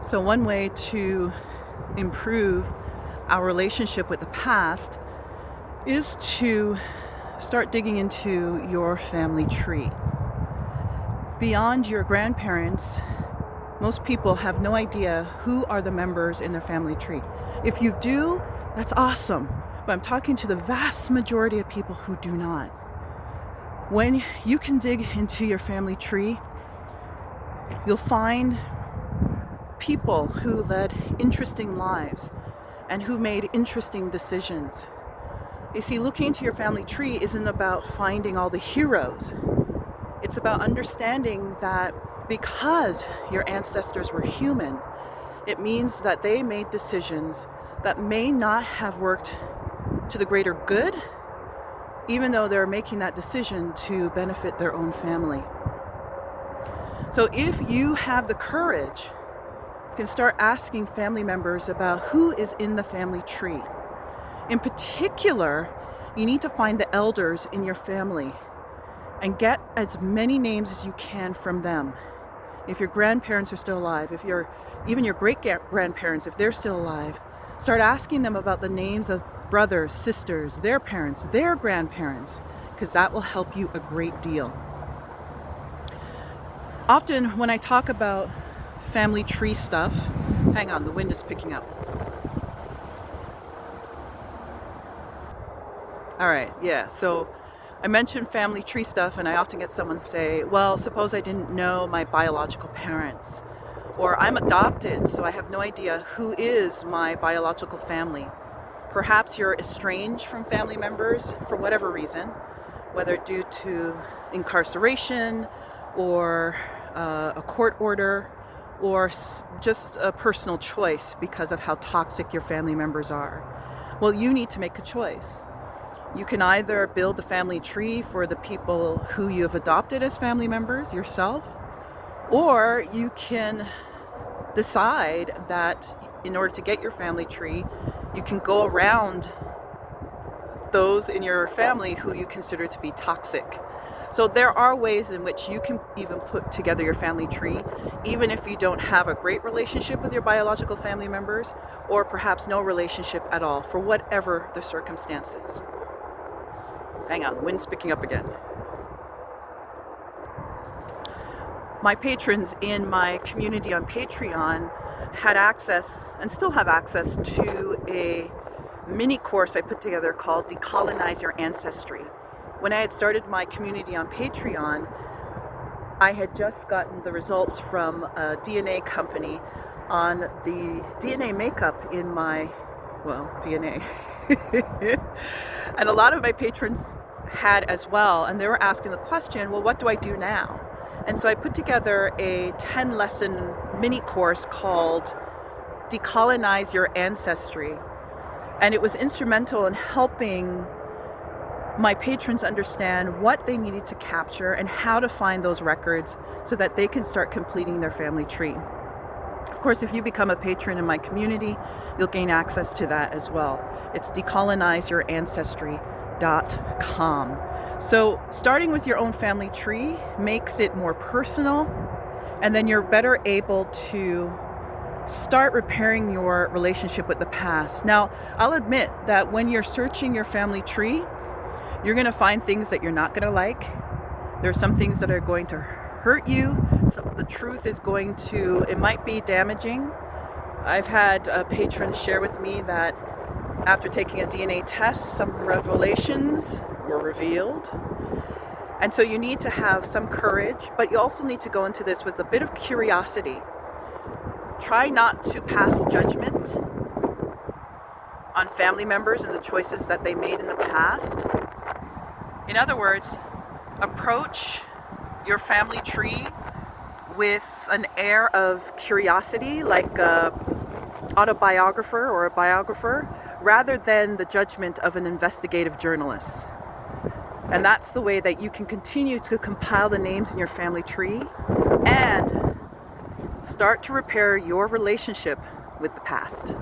So one way to improve our relationship with the past is to start digging into your family tree. Beyond your grandparents, most people have no idea who are the members in their family tree. If you do, that's awesome. But I'm talking to the vast majority of people who do not. When you can dig into your family tree, you'll find people who led interesting lives and who made interesting decisions. You see, looking into your family tree isn't about finding all the heroes. It's about understanding that because your ancestors were human, it means that they made decisions that may not have worked to the greater good, even though they're making that decision to benefit their own family. So if you have the courage, you can start asking family members about who is in the family tree. In particular, you need to find the elders in your family and get as many names as you can from them. If your grandparents are still alive, even your great-grandparents, if they're still alive, start asking them about the names of brothers, sisters, their parents, their grandparents, because that will help you a great deal. Often when I talk about family tree stuff, hang on, the wind is picking up. All right, yeah, so I mentioned family tree stuff, and I often get someone say, well, suppose I didn't know my biological parents, or I'm adopted, so I have no idea who is my biological family. Perhaps you're estranged from family members for whatever reason, whether due to incarceration or a court order, or just a personal choice because of how toxic your family members are. Well, you need to make a choice. You can either build the family tree for the people who you have adopted as family members yourself, or you can decide that in order to get your family tree, you can go around those in your family who you consider to be toxic. So there are ways in which you can even put together your family tree, even if you don't have a great relationship with your biological family members, or perhaps no relationship at all, for whatever the circumstances. Hang on, the wind's picking up again. My patrons in my community on Patreon had access, and still have access, to a mini course I put together called Decolonize Your Ancestry. When I had started my community on Patreon, I had just gotten the results from a DNA company on the DNA makeup in my, DNA. And a lot of my patrons had as well, and they were asking the question, well, what do I do now? And so I put together a 10-lesson mini course called Decolonize Your Ancestry. And it was instrumental in helping my patrons understand what they needed to capture and how to find those records so that they can start completing their family tree. Of course, if you become a patron in my community, you'll gain access to that as well. It's decolonizeyourancestry.com. So starting with your own family tree makes it more personal, and then you're better able to start repairing your relationship with the past. Now, I'll admit that when you're searching your family tree, you're going to find things that you're not going to like. There are some things that are going to hurt you. So the truth is it might be damaging. I've had patrons share with me that after taking a DNA test, some revelations were revealed. And so you need to have some courage, but you also need to go into this with a bit of curiosity. Try not to pass judgment on family members and the choices that they made in the past. In other words, approach your family tree with an air of curiosity, like an autobiographer or a biographer, rather than the judgment of an investigative journalist. And that's the way that you can continue to compile the names in your family tree and start to repair your relationship with the past.